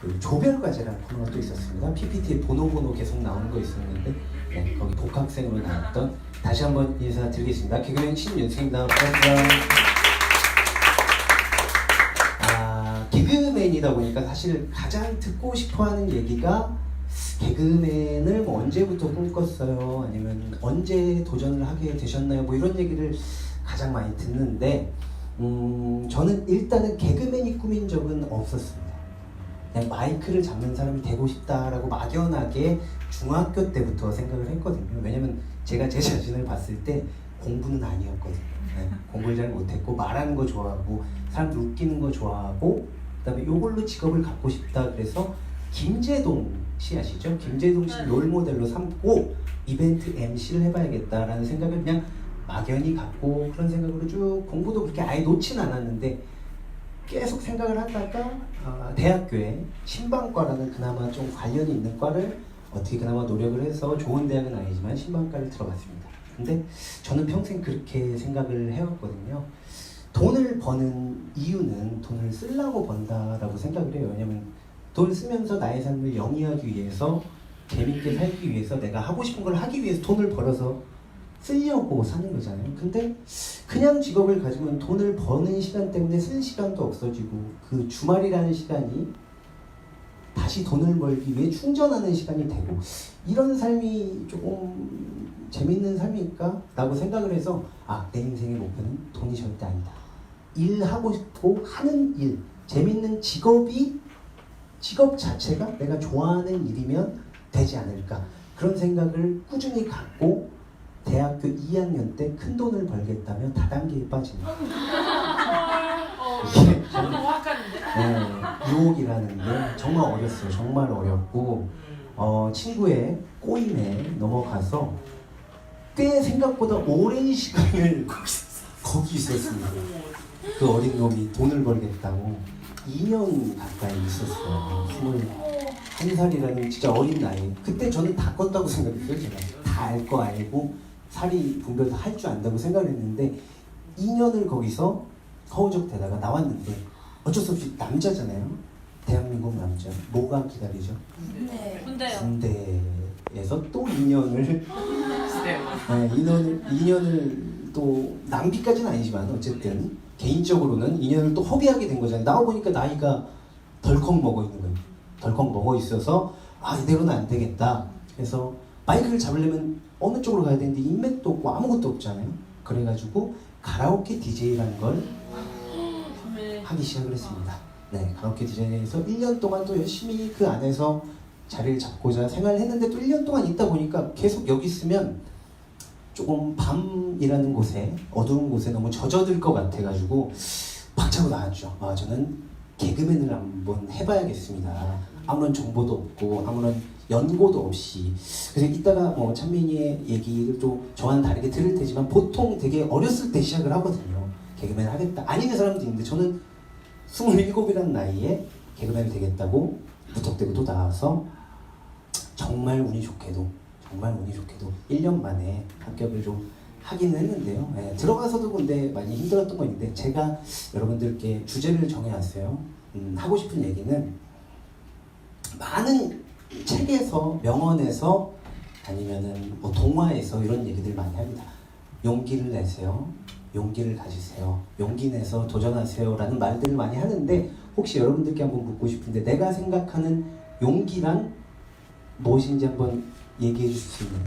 그 조별과제라는 코너가 또 있었습니다. PPT에 번호 계속 나오는 거 있었는데 네, 거기 복학생으로 나왔던 다시 한번 인사드리겠습니다. 개그맨 신윤승입니다. 반갑습니다. 개그맨이다 보니까 사실 가장 듣고 싶어하는 얘기가 개그맨을 뭐 언제부터 꿈꿨어요? 아니면 언제 도전을 하게 되셨나요? 뭐 이런 얘기를 가장 많이 듣는데 저는 일단은 개그맨이 꿈인 적은 없었습니다. 그냥 마이크를 잡는 사람이 되고 싶다라고 막연하게 중학교 때부터 생각을 했거든요. 왜냐면 제가 제 자신을 봤을 때 공부는 아니었거든요. 네, 공부를 잘 못했고 말하는 거 좋아하고 사람들 웃기는 거 좋아하고 그다음에 요걸로 직업을 갖고 싶다 그래서 김재동 씨 아시죠? 김재동 씨 롤모델로 삼고 이벤트 MC를 해봐야겠다라는 생각을 그냥 막연히 갖고 그런 생각으로 쭉 공부도 그렇게 아예 놓진 않았는데 계속 생각을 하다가 대학교에 신방과라는 그나마 좀 관련이 있는 과를 어떻게 그나마 노력을 해서 좋은 대학은 아니지만 신방과를 들어갔습니다. 근데 저는 평생 그렇게 생각을 해왔거든요. 돈을 버는 이유는 돈을 쓰려고 번다라고 생각을 해요. 왜냐면 돈을 쓰면서 나의 삶을 영위하기 위해서 재밌게 살기 위해서 내가 하고 싶은 걸 하기 위해서 돈을 벌어서 쓰려고 사는 거잖아요. 근데 그냥 직업을 가지면 돈을 버는 시간 때문에 쓸 시간도 없어지고 그 주말이라는 시간이 다시 돈을 벌기 위해 충전하는 시간이 되고 이런 삶이 조금 재밌는 삶일까? 라고 생각을 해서 내 인생의 목표는 돈이 절대 아니다. 일하고 싶고 하는 일, 재밌는 직업 자체가 내가 좋아하는 일이면 되지 않을까 그런 생각을 꾸준히 갖고 대학교 2학년 때 큰 돈을 벌겠다며 다단계에 빠집니다. 이게 유혹이라는 게 정말 어렸어요. 정말 어렵고 친구의 꼬임에 넘어가서 꽤 생각보다 오랜 시간을 거기 있었습니다. 그 어린 놈이 돈을 벌겠다고 2년 가까이 있었어요. 21살이라는 진짜 어린 나이. 그때 저는 다 껐다고 생각했어요. 제가 다 알 거 알고 사리 분별 다 할 줄 안다고 생각을 했는데 2년을 거기서 허우적대다가 나왔는데 어쩔 수 없이 남자잖아요. 대한민국 남자. 뭐가 기다리죠? 군대요. 군대에서 또 2년을 2년을 또 낭비까지는 아니지만 어쨌든 개인적으로는 2년을 또 허비하게 된 거잖아요. 나와보니까 나이가 덜컥 먹어 있는 거예요. 덜컥 먹어 있어서 이대로는 안 되겠다. 그래서 마이크를 잡으려면 어느 쪽으로 가야 되는데 인맥도 없고 아무것도 없잖아요. 그래가지고 가라오케 DJ라는 걸 하기 시작을 했습니다. 네, 가라오케 DJ에서 1년 동안 또 열심히 그 안에서 자리를 잡고자 생활을 했는데 또 1년 동안 있다 보니까 계속 여기 있으면 조금 밤이라는 곳에 어두운 곳에 너무 젖어들 것 같아가지고 박차고 나왔죠. 저는 개그맨을 한번 해봐야겠습니다. 아무런 정보도 없고 아무런 연고도 없이. 그래서 이따가 뭐 찬민이의 얘기를 또 저와는 다르게 들을 테지만 보통 되게 어렸을 때 시작을 하거든요. 개그맨 하겠다. 아니는 사람도 있는데 저는 27이라는 나이에 개그맨이 되겠다고 무턱대고 또 나와서 정말 운이 좋게도 1년 만에 합격을 좀 하기는 했는데요. 들어가서도 근데 많이 힘들었던 건 있는데 제가 여러분들께 주제를 정해왔어요. 하고 싶은 얘기는 많은 책에서 명언에서 아니면은 뭐 동화에서 이런 얘기들 많이 합니다. 용기를 내세요. 용기를 가지세요. 용기 내서 도전하세요. 라는 말들을 많이 하는데 혹시 여러분들께 한번 묻고 싶은데 내가 생각하는 용기란 무엇인지 한번 얘기해 주실 수 있나요?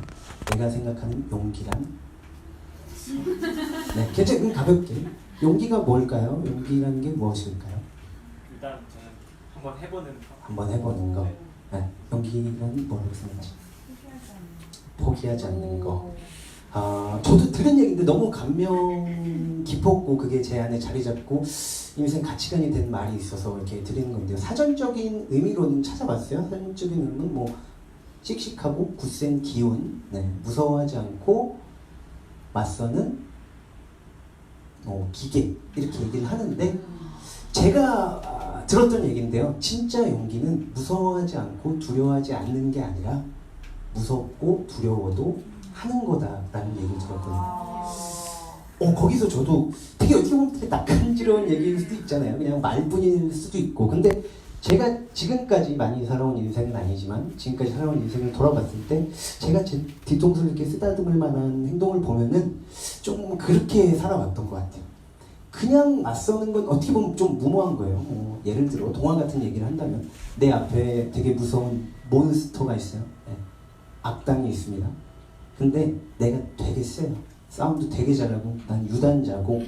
내가 생각하는 용기란? 네, 그럼 가볍게. 용기가 뭘까요? 용기라는 게 무엇일까요? 일단 저는 한번 해보는 거. 네, 용기란 뭐라고 생각하세요? 포기하지 않는 거. 저도 들은 얘기인데 너무 감명 깊었고 그게 제 안에 자리 잡고 인생 가치관이 된 말이 있어서 이렇게 드리는 건데요. 사전적인 의미로는 찾아봤어요. 사전적인 의미는 뭐 씩씩하고 굳센 기운, 무서워하지 않고 맞서는 기계 이렇게 얘기를 하는데 제가 들었던 얘기인데요. 진짜 용기는 무서워하지 않고 두려워하지 않는 게 아니라 무섭고 두려워도 하는 거다라는 얘기를 들었거든요. 거기서 저도 되게 어떻게 보면 되게 낯간지러운 얘기일 수도 있잖아요. 그냥 말뿐일 수도 있고 근데 제가 지금까지 많이 살아온 인생은 아니지만 지금까지 살아온 인생을 돌아봤을 때 제가 제 뒤통수를 이렇게 쓰다듬을 만한 행동을 보면은 좀 그렇게 살아왔던 것 같아요. 그냥 맞서는 건 어떻게 보면 좀 무모한 거예요. 뭐 예를 들어 동화 같은 얘기를 한다면 내 앞에 되게 무서운 몬스터가 있어요. 네. 악당이 있습니다. 근데 내가 되게 세요. 싸움도 되게 잘하고 난 유단자고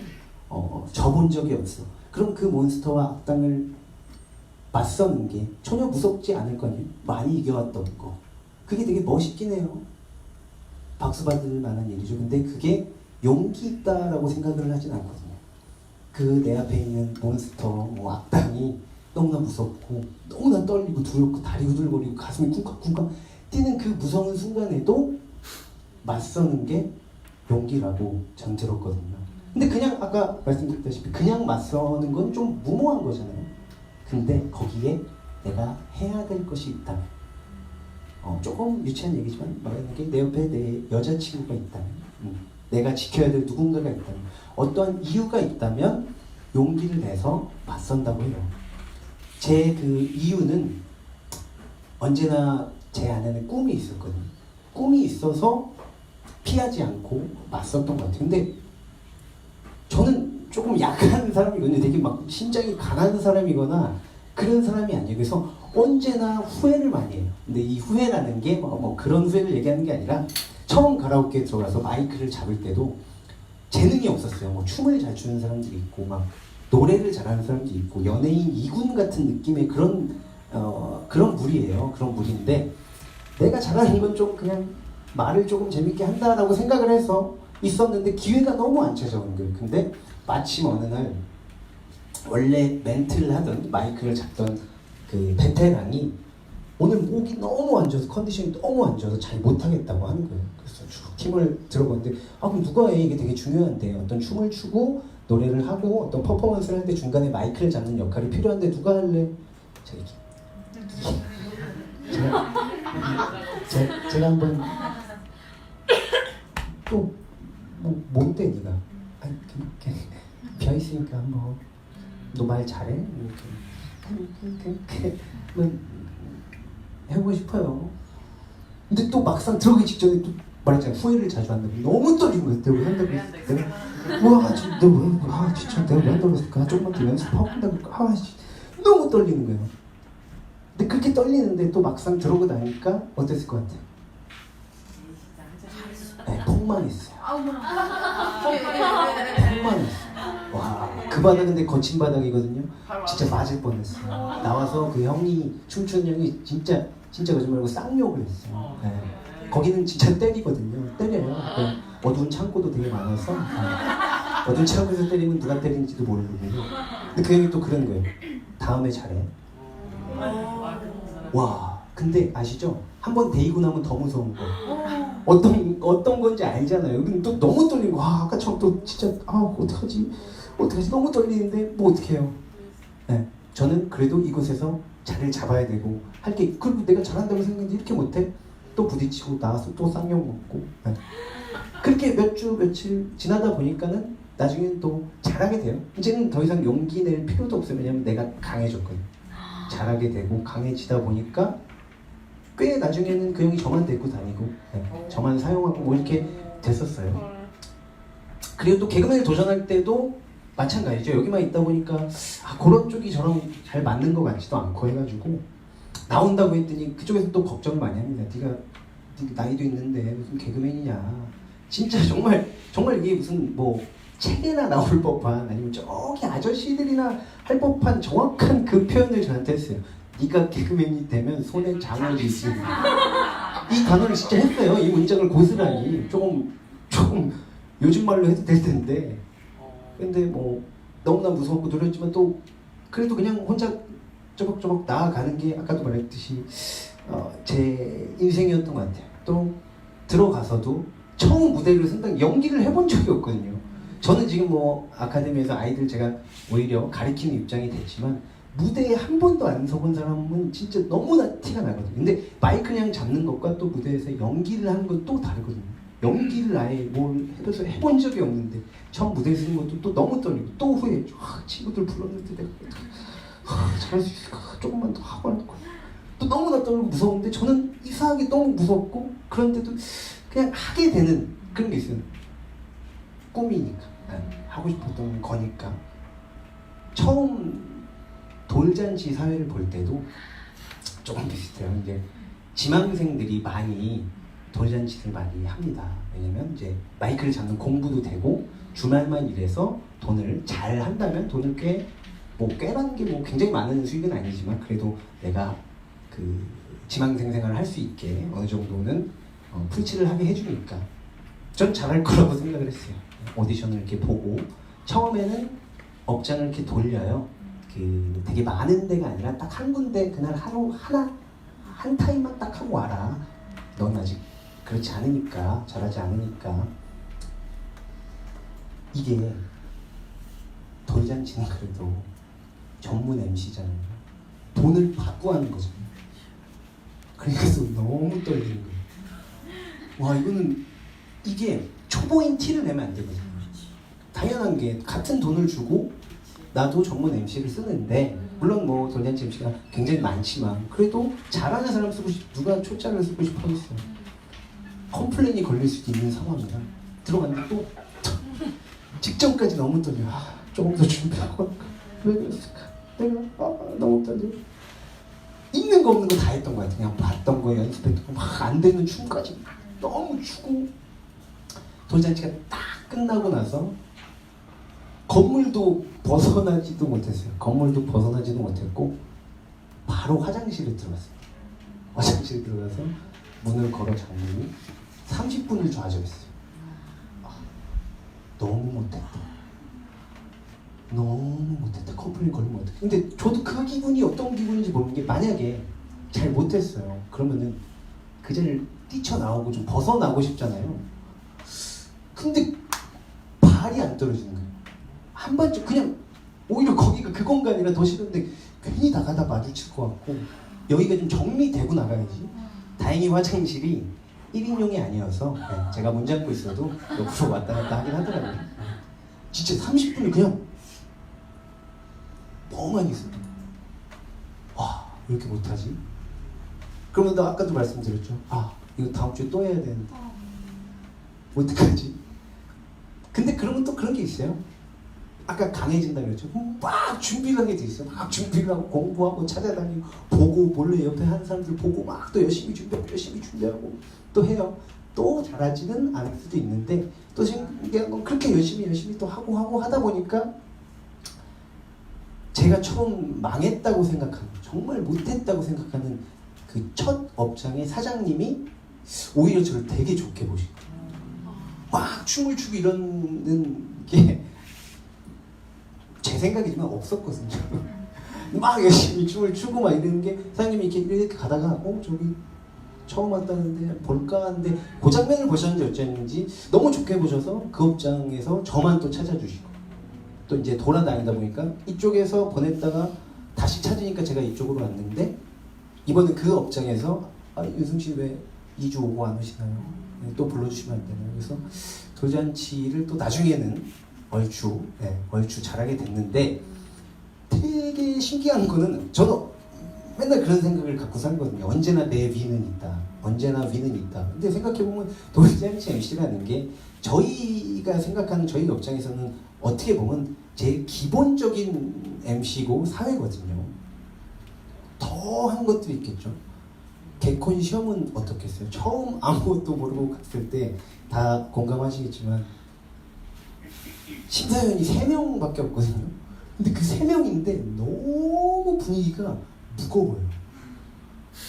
져본 적이 없어. 그럼 그 몬스터와 악당을 맞서는 게 전혀 무섭지 않을 거 아니에요. 많이 이겨왔던 거. 그게 되게 멋있긴 해요. 박수 받을 만한 일이죠. 근데 그게 용기 있다라고 생각을 하진 않거든요. 그 내 앞에 있는 몬스터, 뭐 악당이 너무나 무섭고 너무나 떨리고 두렵고 다리 후들거리고 가슴이 쿵쾅쿵쾅 뛰는 그 무서운 순간에도 맞서는 게 용기라고 전 들었거든요. 근데 그냥 아까 말씀드렸다시피 그냥 맞서는 건 좀 무모한 거잖아요. 근데 거기에 내가 해야 될 것이 있다. 조금 유치한 얘기지만 말하는 게 내 옆에 내 여자친구가 있다면, 내가 지켜야 될 누군가가 있다면, 어떠한 이유가 있다면 용기를 내서 맞선다고 해요. 제 그 이유는 언제나 제 안에는 꿈이 있었거든요. 꿈이 있어서 피하지 않고 맞섰던 것 같아요. 근데 저는 조금 약한 사람이거든요. 되게 막 심장이 강한 사람이거나 그런 사람이 아니에요. 그래서 언제나 후회를 많이 해요. 근데 이 후회라는 게 뭐 그런 후회를 얘기하는 게 아니라 처음 가라오케에 들어가서 마이크를 잡을 때도 재능이 없었어요. 뭐 춤을 잘 추는 사람들이 있고 막 노래를 잘하는 사람들이 있고 연예인 2군 같은 느낌의 그런 무리예요. 그런 무리인데 내가 잘하는 건 좀 그냥 말을 조금 재밌게 한다라고 생각을 해서 있었는데 기회가 너무 안 찾아오는 거예요. 근데 마침 어느 날 원래 멘트를 하던 마이크를 잡던 그 베테랑이 오늘 목이 너무 안 좋아서 컨디션이 너무 안 좋아서 잘 못하겠다고 하는 거예요. 그래서 쭉 팀을 들어보는데 그럼 누가 해? 이게 되게 중요한데 어떤 춤을 추고 노래를 하고 어떤 퍼포먼스를 할 때 중간에 마이크를 잡는 역할이 필요한데 누가 할래? 제가 한번 또 뭔데 네가 아니 비어 있으니까 한번 너 말 잘해? 이렇게 해보고 싶어요. 근데 또 막상 들어가기 직전에 또 말했잖아요. 후회를 자주 한다고. 너무 떨리는 거예요. 내가 왜 한다고 했을까? 진짜 내가 왜 한다고 했을까? 조금만 더 연습하고 한다고 너무 떨리는 거예요. 근데 그렇게 떨리는데 또 막상 들어오고 나니까 어땠을 것 같아요? 네, 폭망했어요. 폭망했어요. 와, 그 바닥 근데 거친 바닥이거든요. 진짜 맞을 뻔했어요. 나와서 그 형이 춤추는 형이 진짜 거짓말하고 쌍욕을 했어요. 네. 거기는 진짜 때리거든요. 때려요. 그 어두운 창고도 되게 많아서 어두운 창고에서 때리면 누가 때리는지도 모르고. 근데 그 형이 또 그런 거예요. 다음에 잘해. 와, 근데 아시죠? 한번 데이고 나면 더 무서운 거. 어떤 건지 알잖아요. 근데 또 너무 떨리고 아까 처음 또 진짜 어떡하지 너무 떨리는데 뭐 어떡해요. 네, 저는 그래도 이곳에서 자리를 잡아야 되고 할게. 그리고 내가 잘한다고 생각했는데 이렇게 못해? 또 부딪히고 나와서 또 쌍욕 먹고. 네. 그렇게 며칠 지나다 보니까는 나중에는 또 잘하게 돼요. 이제는 더 이상 용기 낼 필요도 없어요. 왜냐면 내가 강해졌거든요. 잘하게 되고 강해지다 보니까 꽤 나중에는 그 형이 저만 데리고 다니고 저만 사용하고 뭐 이렇게 됐었어요. 그리고 또 개그맨을 도전할 때도 마찬가지죠. 여기만 있다 보니까 그런 쪽이 저랑 잘 맞는 것 같지도 않고 해가지고 나온다고 했더니 그쪽에서 또 걱정을 많이 합니다. 네가 나이도 있는데 무슨 개그맨이냐. 진짜 정말 이게 무슨 뭐 책에나 나올 법한 아니면 저기 아저씨들이나 할 법한 정확한 그 표현을 저한테 했어요. 네가 개그맨이 되면 손에 장을 쥐지. 이 단어를 진짜 했어요. 이 문장을 고스란히 조금 요즘 말로 해도 될 텐데. 근데 뭐 너무나 무섭고 두렵지만 또 그래도 그냥 혼자 쪼박쪼박 나아가는 게 아까도 말했듯이 제 인생이었던 것 같아요. 또 들어가서도 처음 무대를 선다 연기를 해본 적이 없거든요. 저는 지금 뭐 아카데미에서 아이들 제가 오히려 가르치는 입장이 됐지만 무대에 한 번도 안 서본 사람은 진짜 너무나 티가 나거든요. 근데 마이크 그냥 잡는 것과 또 무대에서 연기를 하는 건 또 다르거든요. 연기를 아예 뭘 해본 적이 없는데 처음 무대에 서는 것도 또 너무 떨리고 또 후회. 친구들 불렀는데 내가 잘할 수 있을까? 조금만 더 하고 할까? 또 너무나 떨고 무서운데 저는 이상하게 너무 무섭고 그런데도 그냥 하게 되는 그런 게 있어요. 꿈이니까, 하고 싶었던 거니까. 처음 돌잔치 사회를 볼 때도 조금 비슷해요. 이제 지망생들이 많이 돌잔치를 많이 합니다. 왜냐면 이제 마이크를 잡는 공부도 되고 주말만 일해서 돈을 잘 한다면 돈을 꽤라는 게 뭐 굉장히 많은 수익은 아니지만 그래도 내가 그 지망생 생활을 할 수 있게 어느 정도는 풀칠을 하게 해주니까 전 잘할 거라고 생각을 했어요. 오디션을 이렇게 보고 처음에는 업장을 이렇게 돌려요. 그 되게 많은 데가 아니라 딱 한 군데 그날 하루 하나 한 타임만 딱 하고 와라. 넌 아직 그렇지 않으니까, 잘하지 않으니까. 이게 돌잔치는 그래도 전문 MC잖아요. 돈을 받고 하는 거잖아요. 그러니까 너무 떨리는 거예요. 와, 이게 초보인 티를 내면 안 되거든요. 당연한 게 같은 돈을 주고 나도 전문 MC를 쓰는데 물론 뭐 돌잔치 MC가 굉장히 많지만 그래도 잘하는 사람 쓰고 누가 초짜를 쓰고 싶어 했어요. 컴플레인이 걸릴 수도 있는 상황이라 들어갔는데 또 직전까지 너무 떨려. 조금 더 준비하고 할까? 왜 그랬을까? 내가 너무 떨려. 있는 거 없는 거 다 했던 거야. 그냥 봤던 거 연습했던 거 막 안 되는 춤까지 너무 추고 돌잔치가 딱 끝나고 나서 건물도 벗어나지도 못했어요. 건물도 벗어나지도 못했고 바로 화장실에 들어갔어요. 화장실에 들어가서 문을 걸어 잠그니 30분을 좌절했어요. 너무 못했다. 너무 못했다. 컴플레인 걸리면 어떡해. 근데 저도 그 기분이 어떤 기분인지 모르는 게 만약에 잘 못했어요. 그러면은 그 자리를 뛰쳐나오고 좀 벗어나고 싶잖아요. 근데 발이 안 떨어지는 거예요. 한 번쯤 그냥 오히려 거기가 그 공간이라 더 싫은데 괜히 나가다 마주칠 것 같고 여기가 좀 정리되고 나가야지. 다행히 화장실이 1인용이 아니어서 제가 문 잡고 있어도 옆으로 왔다 갔다 하긴 하더라고요. 진짜 30분을 그냥 멍하니 있어요. 와, 왜 이렇게 못하지? 그러면 나 아까도 말씀드렸죠. 이거 다음 주에 또 해야 되는데 어떡하지? 근데 그러면 또 그런 게 있어요. 아까 강해진다 그랬죠. 막 준비를 하게 돼 있어요. 막 준비를 하고 공부하고 찾아다니고 보고 몰래 옆에 하는 사람들 보고 막 또 열심히 준비하고 또 해요. 또 잘하지는 않을 수도 있는데 또 신기한 건 그렇게 열심히 또 하고 하다 보니까 제가 처음 망했다고 생각하는, 정말 못했다고 생각하는 그 첫 업장의 사장님이 오히려 저를 되게 좋게 보시고 막 춤을 추고 이러는 게 제 생각이지만 없었거든요. 막 열심히 춤을 추고 막 이러는 게 사장님이 이렇게 가다가 저기 처음 왔다는데 볼까 하는데 그 장면을 보셨는지 어쨌는지 너무 좋게 보셔서 그 업장에서 저만 또 찾아주시고 또 이제 돌아다니다 보니까 이쪽에서 보냈다가 다시 찾으니까 제가 이쪽으로 왔는데 이번엔 그 업장에서 유승씨 왜 2주 오고 안 오시나요? 또 불러주시면 안 되나요? 그래서 돌잔치를 또 나중에는 얼추 잘하게 됐는데 되게 신기한 거는 저는 맨날 그런 생각을 갖고 살거든요. 언제나 내 위는 있다. 언제나 위는 있다. 근데 생각해보면 돌잔치 MC라는 게 저희가 생각하는 저희 업장에서는 어떻게 보면 제일 기본적인 MC고 사회거든요. 더한 것들이 있겠죠. 개콘 시험은 어떻겠어요? 처음 아무것도 모르고 갔을 때 다 공감하시겠지만 심사위원이 3명밖에 없거든요. 근데 그 3명인데 너무 분위기가 무거워요.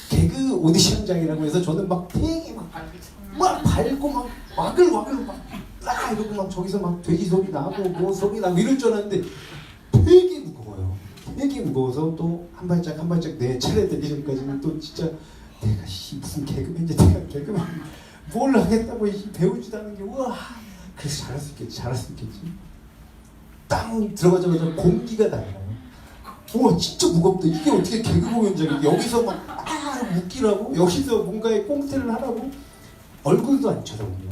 개그 오디션장이라고 해서 저는 막 되게 막 밟고 막 와글 막 이러고 막 저기서 막 돼지 소리 나고 뭐 소리 나고 이럴 줄 알았는데 되게 무거워요. 되게 무거워서 또 한 발짝 내 차례 되기 전까지는 또 진짜 내가 무슨 개그맨인지 내가 개그맨 뭘 하겠다고 배우지도 않은 게 우와. 그래서 잘할 수 있겠지. 딱 들어가자마자 공기가 달라요. 우와 진짜 무겁다. 이게 어떻게 개그 공연장이 여기서 막 웃기라고 여기서 뭔가에 꽁트를 하라고 얼굴도 안 쳐다보고요.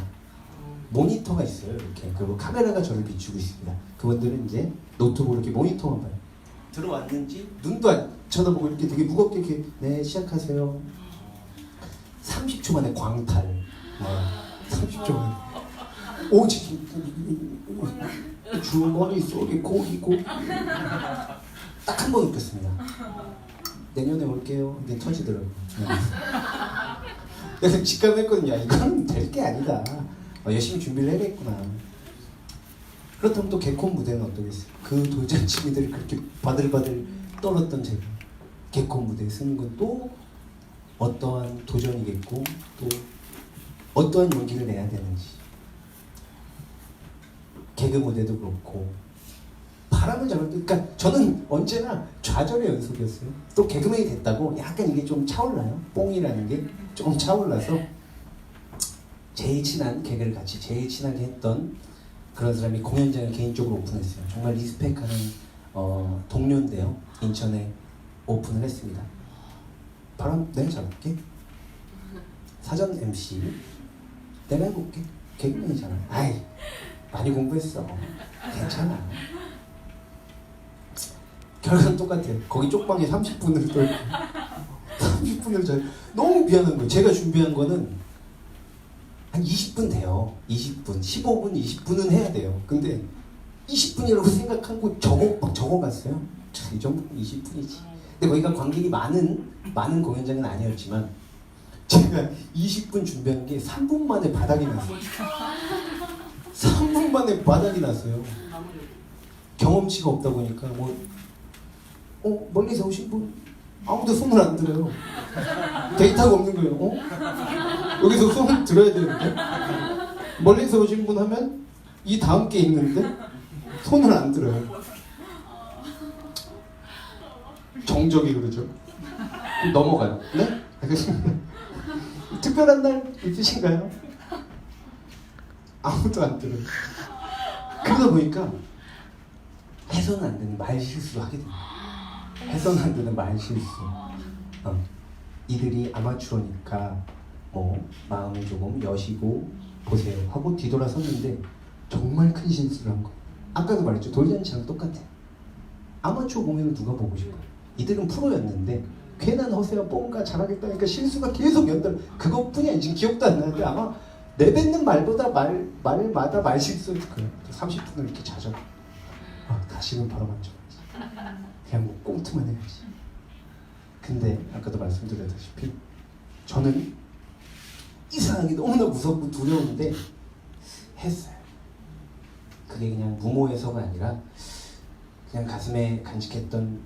모니터가 있어요. 이렇게 그리고 카메라가 저를 비추고 있습니다. 그분들은 이제 노트북으로 이렇게 모니터만 봐요. 들어왔는지 눈도 안 쳐다보고 이렇게 되게 무겁게 이렇게 네 시작하세요. 30초 만에 광탈. 30초 만에. 오직 주머니 속에 고기 딱 한 번 웃겼습니다. 내년에 올게요. 이게 터지더라고요. 그래서 직감했거든요. 이건 될 게 아니다. 열심히 준비를 해야겠구나. 그렇다면 또 개콘 무대는 어떠겠어요? 그 돌잔치미들을 그렇게 바들바들 떨었던 제가 개콘 무대에 서는 건 또 어떠한 도전이겠고 또 어떠한 용기를 내야 되는지. 개그 무대도 그렇고 바람을 잡을 때, 그러니까 저는 언제나 좌절의 연속이었어요. 또 개그맨이 됐다고 약간 이게 좀 차올라요. 뽕이라는 게 조금 차올라서 제일 친한 개그를 같이 제일 친하게 했던 그런 사람이 공연장을 개인적으로 오픈했어요. 정말 리스펙하는 동료인데요. 인천에 오픈을 했습니다. 바람 내가 잡을게. 사전 MC 내가 해볼게. 개그맨이잖아. 아이 많이 공부했어. 괜찮아. 결과는 똑같아요. 거기 쪽방에 30분을 떨고 30분을 잘 너무 미안한 거예요. 제가 준비한 거는 한 20분 돼요. 20분, 15분, 20분은 해야 돼요. 근데 20분이라고 생각하고 막 적어봤어요. 자, 이 정도면 20분이지. 근데 거기가 관객이 많은 공연장은 아니었지만 제가 20분 준비한 게 3분 만에 바닥이 났어요. 3분 만에 바닥이 났어요. 경험치가 없다 보니까 멀리서 오신 분 아무도 손을 안 들어요. 데이터가 없는 거예요. 여기서 손을 들어야 되는데 멀리서 오신 분 하면 이 다음 게 있는데 손을 안 들어요. 정적이 그러죠. 넘어가요. 네? 알겠습니다. 특별한 날 있으신가요? 아무도 안 들어요. 그러다 보니까 해서는 안 되는 말 실수를 하게 됩니다. 해서는 안 되는 말 실수. 이들이 아마추어니까 마음을 조금 여시고 보세요 하고 뒤돌아섰는데 정말 큰 실수를 한 거. 아까도 말했죠. 돌잔치랑 똑같아요. 아마추어 공연을 누가 보고 싶어요? 이들은 프로였는데 괜한 허세와 뽕가 잘하겠다니까 실수가 계속 연달. 그것뿐이 아니지. 기억도 안 나는데 아마 내뱉는 말보다 말마다 말 실수를 거예요. 30분을 이렇게 자죠. 다시는 바로 만져야지. 그냥 꽁트만 해야지. 근데 아까도 말씀드렸다시피 저는 이상하게 너무나 무섭고 두려운데 했어요. 그게 그냥 무모해서가 아니라 그냥 가슴에 간직했던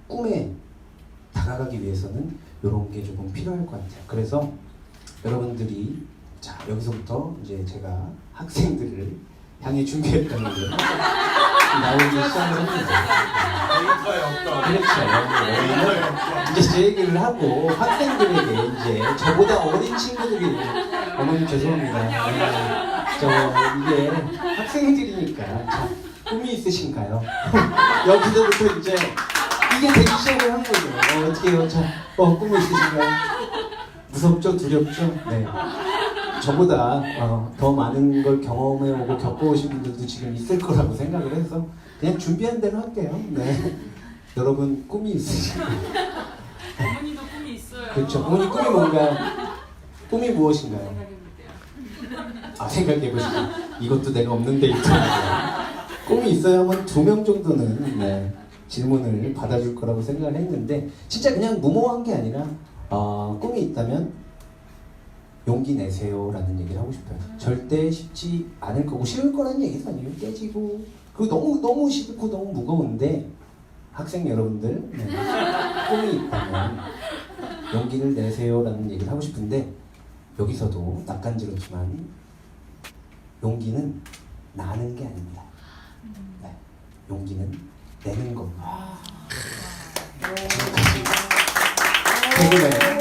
꿈에 다가가기 위해서는 이런 게 조금 필요할 것 같아요. 그래서 여러분들이 자 여기서부터 이제 제가 학생들을 향해 준비했던 게 나오기 시작을 합니다. 데이터에 없다. 그렇죠. 이제 제 얘기를 하고 학생들에게 이제 저보다 어린 친구들이 어머님 죄송합니다. 이게 학생들이니까 자, 꿈이 있으신가요? 여기서부터 이제 이게 되기 시작을 한 거죠. 어떻게 해요? 자, 꿈이 있으신가요? 무섭죠? 두렵죠? 네. 저보다 더 많은 걸 경험해오고 겪어오신 분들도 지금 있을 거라고 생각을 해서 그냥 준비한 대로 할게요. 네. 여러분 꿈이 있으신가요? 어머니도 꿈이 있어요. 그렇죠. 어머니 꿈이 뭔가요? 꿈이 무엇인가요? 생각해보시고 이것도 내가 없는 데이터인데 꿈이 있어야 하면 2명 정도는 네, 질문을 받아줄 거라고 생각을 했는데 진짜 그냥 무모한 게 아니라 꿈이 있다면 용기 내세요 라는 얘기를 하고 싶어요. 절대 쉽지 않을 거고 쉬울 거라는 얘기도 아니에요. 깨지고 그리고 너무 싫고 너무 무거운데 학생 여러분들 네, 꿈이 있다면 용기를 내세요 라는 얘기를 하고 싶은데 여기서도 낯간지럽지만 용기는 나는 게 아닙니다. 네, 용기는 내는 겁니다. 개그맨